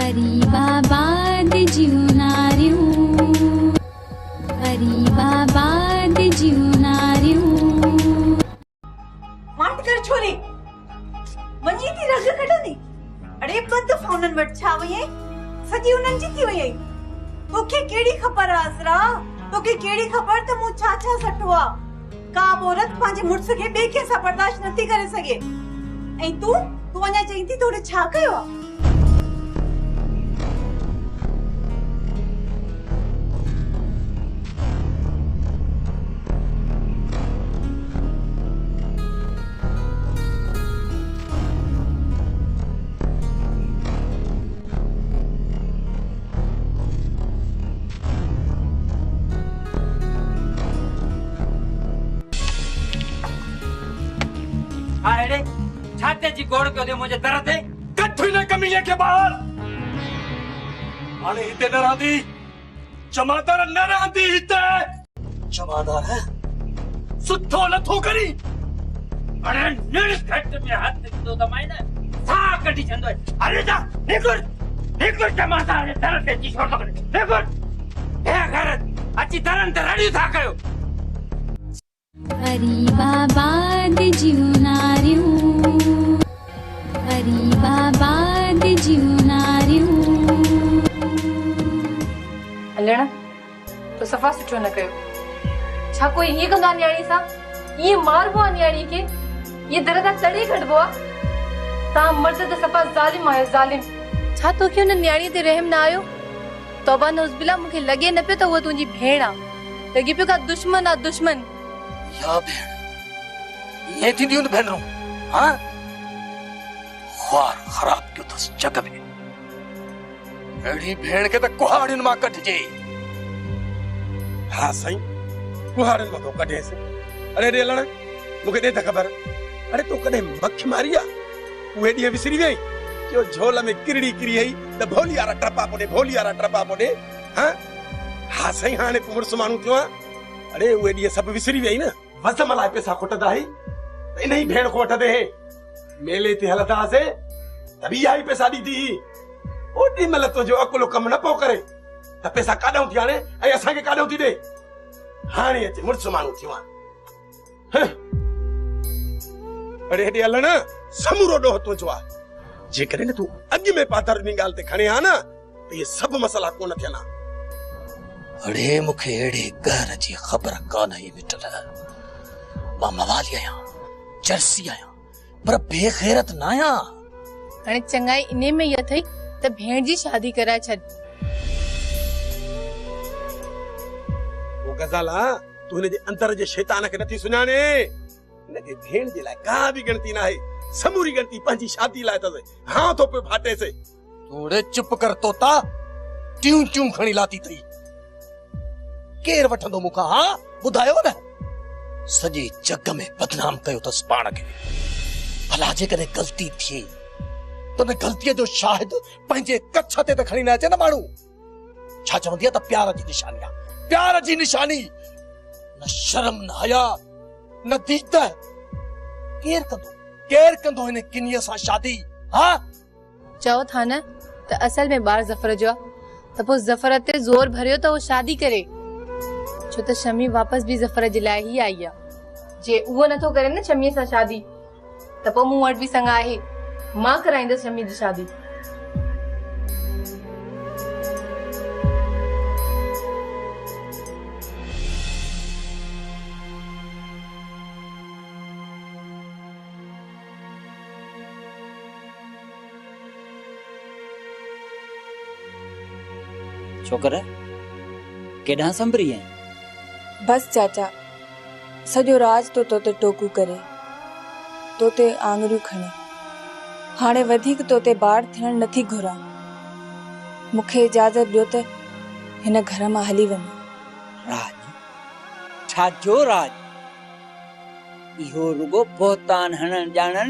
गरीबाबाद जीवनारियूं, गरीबाबाद जीवनारियूं। मांड कर छोरी वञी थी रग कढंदी। अड़े बद फाउनन वट छा वई सजी उन्हनि जी थी वई। तोखे केड़ी खबर आसरा, तोखे केड़ी खबर त मु छा छा सटो आ। का औरत पंहिंजे मुड़स खे ॿिए कंहिं सां बर्दाश्त नथी करे सघे। ऐं तूं अञा चई थी तोड़े छा कयो आ। अरे छाते जी गोड़ क्यों दे मुझे दर्द है। कथी ने कमीने के बाहर आने हिते न रहंदी, जमादार न रहंदी हिते। जमादार है सुठो नथो करी। अरे निर्स घट में हाथ दो दमाई ना सा कटी छंदो। अरे जा निकुर जमादार दर्द जी छोड़ दो निकुर हे घर अच्छी तरह रड़ी था कयो। गरीबाबाद जीवनारियूं, गरीबाबाद जीवनारियूं। हलण तो सफ़ा सुठो न कयो। छा कोई हीअं कंदो आहे न्याणी सां? ईअं मारबो आहे न्याणी खे? ईअं दर तां तड़ी कढबो आहे? तव्हां मर्द त सफ़ा ज़ालिम आहियो ज़ालिम। छा तोखे हुन न्याणी ते रहम न आयो? तौबा नौज़बिल्ला, मूंखे लॻे न पियो त उहा तुंहिंजी भेण आहे। लॻे पियो का दुश्मन आहे दुश्मन। या भेण ये थी दियुन भेनरूं। हां ख्वार खराब क्यों थस जग में। अड़ी भेण के त कुहाड़िन मा कटजे। हां सही कुहाड़िन मा तो कटे से। अरे रेलण मुके दे त खबर। अरे तो कदे मक्ख मारिया उहे दी विसरी वई जो झोल में किरड़ी किरी हई त भोलियारा ट्रपा पोडे। हां हां सही हाने पुरस मानू थियो। अरे उहे दी सब विसरी वई न। वस मलाई पैसा खोटदा है इन ही भेण को वठदे है। मेले ते हलदा से तभी आई पैसा दी थी। ओडी मल तो जो अकुलो कम न पो करे त पैसा काडौ थी आने ए असा के काडौ थी दे। हाने अचे मुर्स मानू थियो। अरे हेडे हलन समूरो डो तो जो जे करे न तू अग में पाथर नी गाल ते खणे आ ना तो ये सब मसला कोन थियना। अरे मुखे एड़ी गहर जी खबर कान ही मिटल। मां मवाली आया जर्सी आया पर बेगैरत ना आया। हाणे चंगाई इने में ये थई त भेण जी शादी कराए छड। वो गजाला तू ने जे अंतर जे शैतान के नथी सुनाने। ने के भेण जे लाए का भी गणती ना है। समूरी गणती पंजी शादी लाए तसे। हां तो पे फाटे से थोड़े चुप कर तोता ट्यूं ट्यूं खणी लाती थई। केर वठंदो मुखा? हां बुधायो न सजी जग में बदनाम कयो तस पाण के। भला जे कदे गलती थी तो ने गलती जो शाहिद पंजे कच्छ ते खणी न अचे न मानू। छा चवंदी त प्यार जी निशानी आ। प्यार जी निशानी न शर्म न हया न दीत। केर कंदो इन किनिया सा शादी। हां चओ था न त असल में बार जफर जो त पो जफर ते जोर भरियो त वो शादी करे। छो त शमी वापस भी जफर जे लाए ही आई आ। जे वो नथो करे न शमी सा शादी त पो मूं वट भी संग आहे। मां कराइंदस शमी जी शादी। छोकरा केडा संभरी है। बस चाचा सजो राज तो तोते टोकू करे तोते आंगरियूं खणे। हाणे वधीक तोते बाढ़ थियण नथी घुरा। मुखे इजाजत दियो त हिन घर मां हली वञ। राज छा जो राज इहो रुगो बोतान हणन जाणन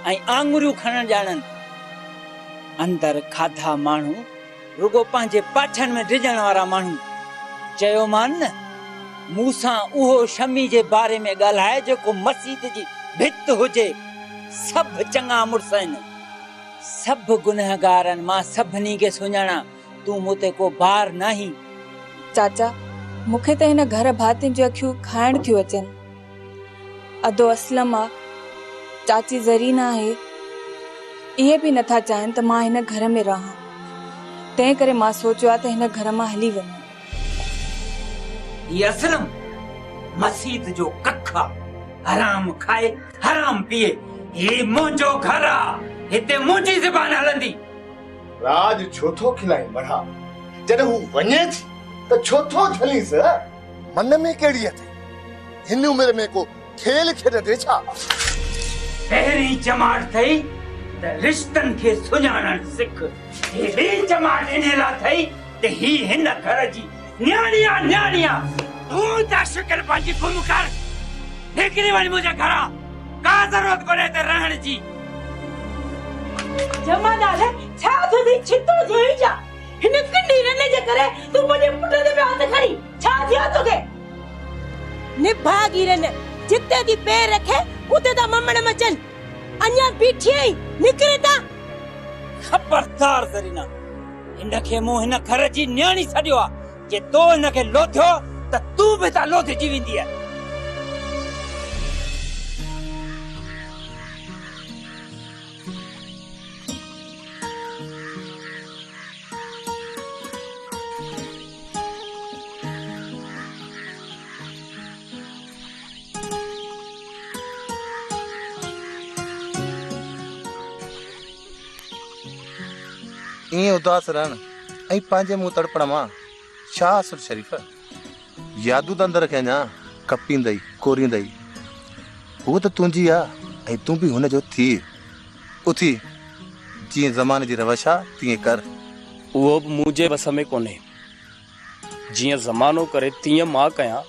ऐं आंगुरियूं खणन जाणन। अंदर खाधा माण्हू रुगो पंहिंजे पाठन में डिजण वारा माण्हू। चयो मान न मूसां उहो शमी जे बारे में ॻाल्हाए जेको मस्जिद जी भित हुजे। सब चङा मुड़स आहिनि, सब गुनहगारन मां सभनी के सुञाणा, तू मुते को बार नहीं। चाचा मूंखे त हिन घर भातियुनि जूं अखियूं खाइण थियूं अचनि। अदो असलम आहे, चाची ज़रीना आहे, इहे बि नथा चाहिनि त मां हिन घर में रहां। तंहिं करे मां सोचियो आहे त हिन घर मां हली वञां। ये असलम मसीद जो कखा, हराम खाए हराम पिए, ये मुंहिंजो घर आहे, हिते मुंहिंजी ज़बान हलंदी। राज छो थो खिलाई बढ़ा, जॾहिं हू वञे थी त छो थो झलीस? मन में कहिड़ी अथई? हिन उमिरि में को खेल खेॾंदे छा? पहिरीं जमात थई त रिश्तनि खे सुञाणण सिख। ॿी जमात इन लाइ थई त ही हिन घर जी न्याणिया न्याणिया। तूं त शुक्र पंहिंजी गुम कर, निकिरी वञ मुंहिंजे घरां, का ज़रूरत कोन्हे त रहण जी। जमादार छा तुझी छितो जोई जा, हिन किंडी रने जे करे तू मुझे पुट दे हथ खड़ी छा थियो तोखे? निभागी रन जिते दी पैर रखे उते दा ममण मचन, अन्या बीठी निकरे ता। खबरदार ज़रीना, हिनखे मूं हिन घर जी न्याणी छॾियो आहे। जे तो हिनखे लोथियो त तूं बि त लोथिजी वेंदीअ। ईअं उदास रहण ऐं पंहिंजे मुंहुं तड़पण मां छा असुर शरीफ़? यादू त अंदर खे अञा कपींदई कोरींदई। हू त तुंहिंजी आहे ऐं तूं बि हुनजो थी उथी। जीअं ज़माने जी रवश आहे तीअं कर। उहो बि मुंहिंजे बस में कोन्हे। जीअं ज़मानो करे तीअं मां कयां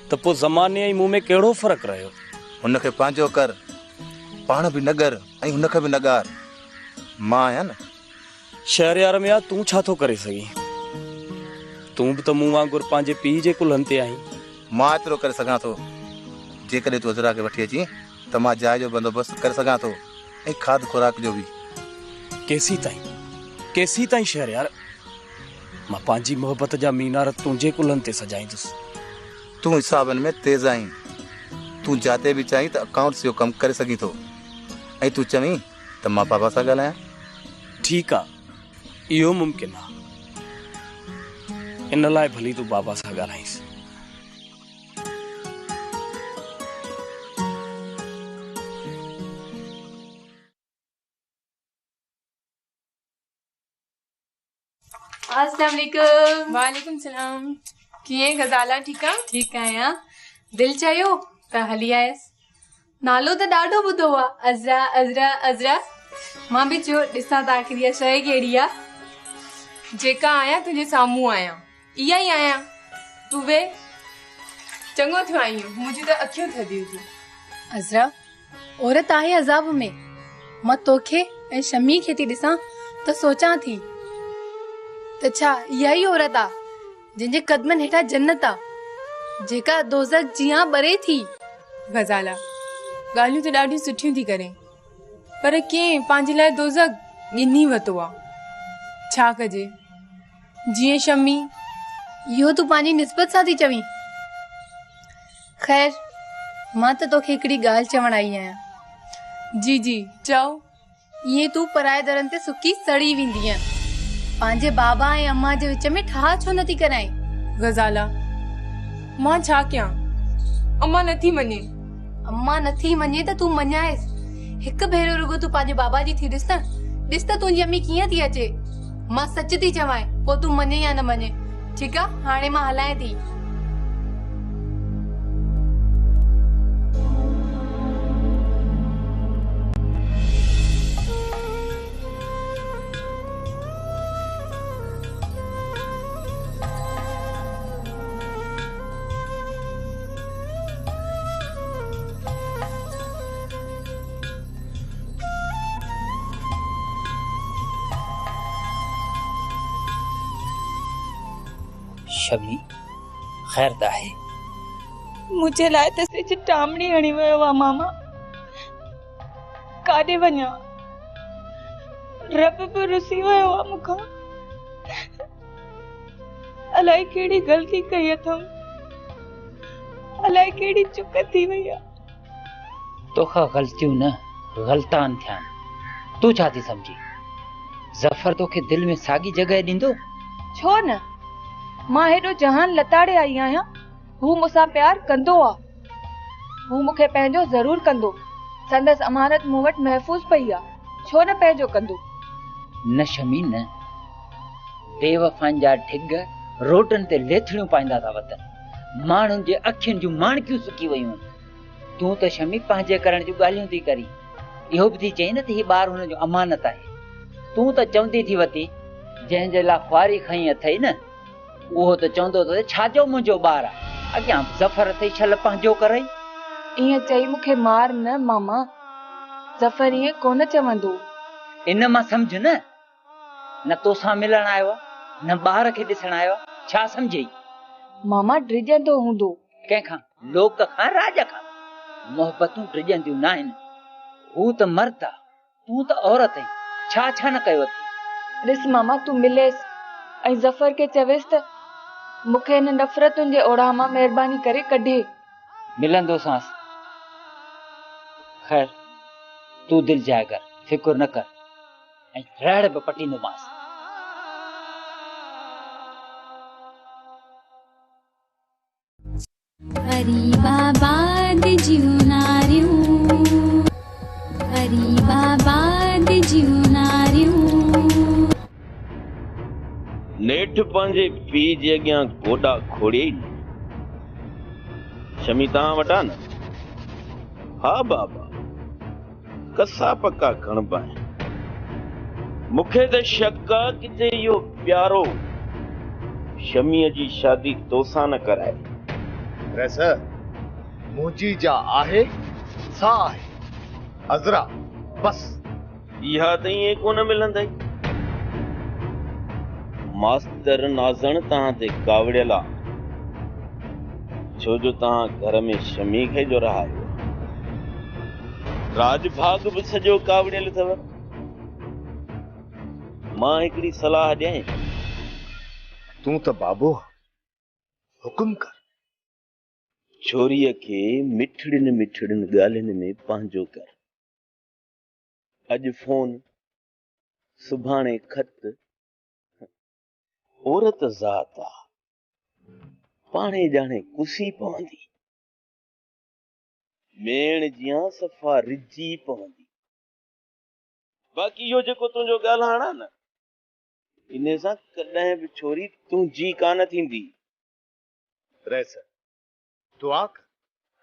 त पोइ ज़माने ऐं मूं में कहिड़ो फ़र्क़ु रहियो? हुनखे पंहिंजो कर, पाण बि न ॻर ऐं हुनखे बि न ॻार। मां आहियां न। शहरयार में आ, तूं छा थो करे सघीं? तूं बि त मूं वांगुरु पंहिंजे पीउ जे कुल्हनि ते आहीं। मां एतिरो करे सघां थो। जेकॾहिं तूं अज़रा खे वठी अची त मां जाइ जो बंदोबस्तु करे सघां थो ऐं खाद खुराक जो बि। केसी ताईं शहरयार? मां पंहिंजी मोहबत जा मीनार तुंहिंजे कुल्हनि ते सजाईंदुसि। तूं हिसाबनि में तेज़ आहीं। तूं जाते बि चाहीं त अकाउंट्स जो कमु करे सघीं थो ऐं तूं चवीं त मां पापा सां ॻाल्हायां। ठीकु आहे, इहो मुमकिन आहे। इन लाइ भली तूं बाबा सां ॻाल्हाईंसि। अस्सलाम वालेकुम। वालेकुम सलाम। कीअं गज़ाला? ठीकु आहे? ठीकु आहियां। दिल चयो त हली आयसि। नालो त ॾाढो ॿुधो आहे, अज़रा अज़रा अज़रा। मां बि चयो ॾिसां त आख़िर इहा शइ कहिड़ी आहे। जेका आहियां तुंहिंजे साम्हूं आहियां, इहा ई आहियां। तूं वे, चङो थियो आहियूं, मुंहिंजी त अखियूं थधियूं थियूं। अज़रा, औरत आहे अज़ाब में। मां तोखे ऐं शमी खे थी ॾिसां त सोचां थी त छा इहा ई औरत आहे जंहिंजे कदमनि हेठां जन्नत आहे, जेका दोज़ख जियां ॿरे थी? गज़ाला, ॻाल्हियूं त ॾाढियूं सुठियूं थी करें, पर कंहिं पंहिंजे लाइ दोज़ख गिनी वरितो आहे। छा कजे? जीअं शमी। इहो तूं पंहिंजी निस्बत सां थी चवीं? ख़ैर, मां त तोखे हिकिड़ी ॻाल्हि चवण आई आहियां। जी जी चओ। ईअं तूं पराए दरनि ते सुकी सड़ी वेंदीअ। पंहिंजे बाबा ऐं अम्मा जे विच में ठा छो नथी कराएं? गज़ाला, मां छा कयां? अम्मा नथी मञे। अम्मा नथी मञे त तूं मञाएसि। हिकु भेरो रुगो तूं पंहिंजे बाबा जी थी ॾिस त तुंहिंजी अम्मी कीअं थी अचे। मां सच थी चवां, पोइ तूं मञे या न मञे। ठीकु आहे, हाणे मां हलायां थी। शमी, ख़ैर त आहे? मुझे लाइ त सिज टामड़ी हणी वियो आहे मामा। काॾे वञा? रब बि रुसी वियो आहे मूंखां। अलाए कहिड़ी ग़लती कई अथमि, अलाए कहिड़ी चुक थी वई आहे। तोखां ग़लतियूं न ग़लतान थिया आहिनि। तूं छा थी सम्झी? ज़फर तोखे दिलि में साॻी जॻह ॾींदो? छो न, मां हेॾो जहान लताड़े आई आहियां। हू मूंसां प्यार कंदो आहे, हू मूंखे पंहिंजो ज़रूर कंदो। संदसि अमानत मूं वटि महफ़ूज़ पई आहे, छो न पंहिंजो कंदो। न शमी न, बेवफ़ाइनि जा ढिग रोटनि ते लेथड़ियूं पाईंदा था वतन। माण्हुनि जे अखियुनि जूं माणकियूं सुकी वयूं आहिनि। तूं त शमी पंहिंजे करण जूं ॻाल्हियूं थी करी। इहो बि थी चई न त हीउ ॿारु हुन जो अमानत आहे। तूं त चवंदी थी वती, जंहिंजे लाइ ख्वारी खई अथई न, उहो त चवंदो त छाजो मुंहिंजो ॿारु आहे। अॻियां ज़फर अथई छल पंहिंजो करई। ईअं चई मूंखे मार न मामा, ज़फर ईअं कोन चवंदो। इन मां सम्झ न तोसां मिलण आयो आहे, न ॿार खे ॾिसण आयो आहे। छा सम्झई? मामा ड्रिजंदो हूंदो। कंहिंखां? लोक खां, राज खां? मोहबतूं ड्रिजंदियूं न आहिनि। हू त मर्द आहे, तूं त औरत आहीं। छा छा न कयो अथई। ॾिस मामा, तूं मिलेसि ऐं ज़फर खे चवेसि त मूंखे हिन नफ़रतुनि जे ओढ़ा मां महिरबानी करे कढे। मिलंदोसांसि। ख़ैर, तूं दिलि जाए कर, फिकुर न कर ऐं रहड़ बि पटींदोमांसि। गरीबाबाद जीवनारियूं, गरीबाबाद जीवनारियूं। नेठ पंहिंजे पीउ जे अॻियां गोॾा खोड़ियई। शमी तव्हां वटां न? हा बाबा, कसा पका खणबा आहिनि। मूंखे त शक आहे किथे इहो प्यारो शमीअ जी शादी तोसां न कराए। रैसा मुंहिंजी जा आहे सा आहे अज़रा, बस। इहा त ईअं कोन मिलंदई। मास्तर नाज़ण तव्हां ते कावड़ियल आहे, छो जो तव्हां घर में शमी खे जो रहायो। राज भाग बि सॼो कावड़ियल अथव। मां हिकिड़ी सलाह ॾियां। तूं त बाबो, हुकुम कर। छोरीअ खे मिठड़ियुनि मिठड़ियुनि ॻाल्हियुनि में पंहिंजो कर। अॼु फोन, सुभाणे खत। औरत ज़ात आहे, पाणे ॼाणे कुसी पवंदी। मेण जियां सफ़ा रिजी पवंदी। बाक़ी इहो जेको तुंहिंजो ॻाल्हाइण आहे न, इन सां कॾहिं बि छोरी तुंहिंजी कान थींदी। रैसा तू आख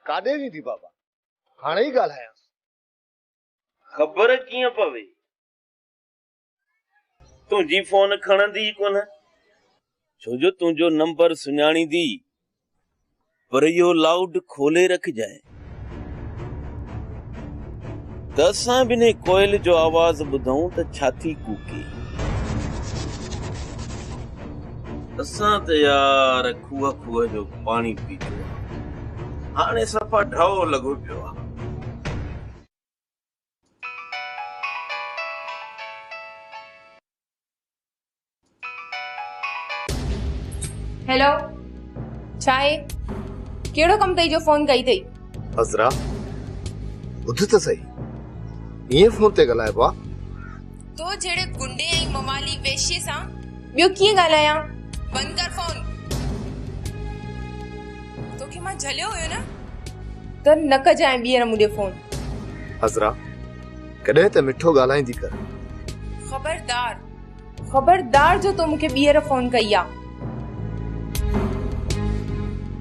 काॾे वेंदी बाबा? हाणे ई ॻाल्हायांसि। ख़बर कीअं पवे? तुंहिंजी फोन खणंदी कोन, छो जो तुंहिंजो नंबर सुञाणींदी, पर इहो लाउड खोले रखजांइ त असां बि ने कोयल जो आवाज़ ॿुधूं त छाती कूके। असां त यार खूह खूह जो पाणी पीतो आहे, हाणे सफ़ा ढाओ लॻो पियो आहे। हेलो, छा आहे? कहिड़ो कमु अथई जो फोन कई अथई? अज़रा ॿुध त सही, ईअं फोन ते ॻाल्हाइबो आहे? तो जहिड़े गुंडे ऐं मवाली वेश्ये सां ॿियो कीअं ॻाल्हायां? बंदि कर फोन। तोखे मां झलियो हुयो न, त न कजांइ ॿीहर मूंखे फोन। अज़रा कॾहिं त मिठो ॻाल्हाईंदी कर। खबरदार, खबरदार जो तो मूंखे ॿीहर फोन कई आहे।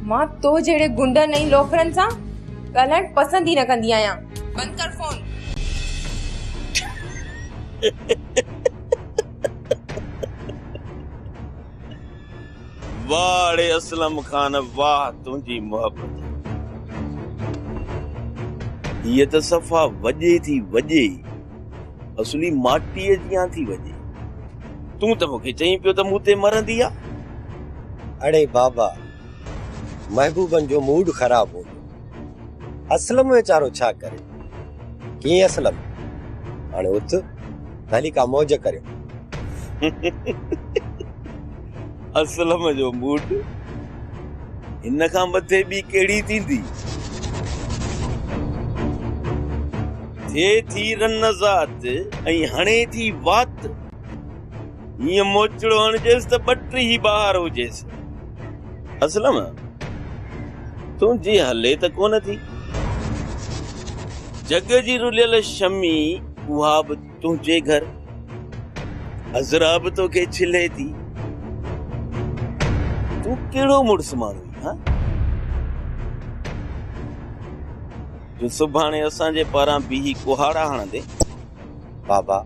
मां तो जहिड़े गुंडनि ऐं लोफरनि सां ॻाल्हाइण पसंदि ई न कंदी आहियां। बंदि कर फोन। वाह असलम खान, वाह तुंहिंजी मोहब्बत। ये त सफ़ा वॼे थी वॼे, असली माटीअ जियां थी वॼे। तूं त मूंखे चईं पियो त मूं ते मरंदी आहे। अड़े बाबा, महबूबन जो मूड ख़राब हो, असलम वेचारो छा करे? कीअं असलम? हाणे उथ भली का मौज करियो। असलम जो मूड इन खां मथे ॿी कहिड़ी थींदी? थिए थी रनज़ात ऐं हणे थी वात। हीअं मोचड़ो हणजेसि त ॿटरी ही ॿाहिरि हुजेसि। असलम तुंहिंजी हले त कोन थी। जग जी रुलियल शमी उहा बि तुंहिंजे घर। अज़रा बि तोखे छिले थी। तूं कहिड़ो मुड़ुसु माण्हू हा जो सुभाणे असांजे पारां बीही कुहाड़ा हणंदे? बाबा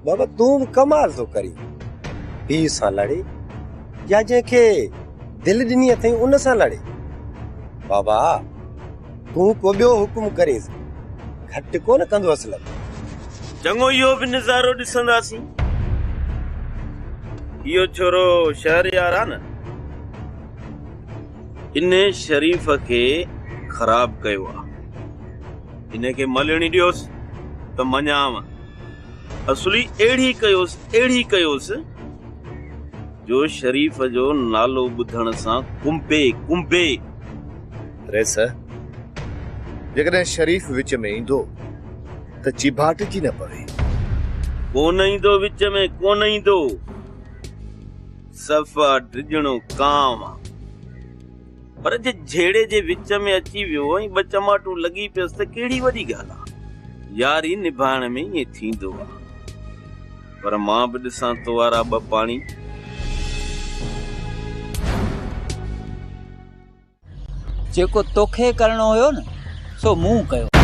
बाबा तूं बि कमाल थो करी। पीउ सां लड़े या जंहिंखे दिलि ॾिनी अथई उन सां लड़े। बाबा तूं को ॿियो हुकुम करेसि, घटि कोन कंदो असलम। चङो इहो बि नज़ारो ॾिसंदासीं। इहो छोरो शहरयार आहे न, इन शरीफ़ खे ख़राब कयो आहे। इनखे मलणी ॾियोसि त मञाव। असली अहिड़ी कयोसि जो शरीफ़ जो नालो ॿुधण सां कुंभे। रेस जेकॾहिं शरीफ़ विच में ईंदो त चिभाटिजी न पवे। कोन ईंदो विच में, कोन ईंदो। सफ़ा डिॼणो काम आहे। पर जे झेड़े जे विच में अची वियो ऐं ॿ चमाटूं लॻी पियसि त कहिड़ी वॾी ॻाल्हि आहे। यारी निभाइण में ईअं थींदो आहे। पर मां बि ॾिसां तो वारा ॿ पाणी। जेको तोखे करणो हुयो न सो मूं कयो।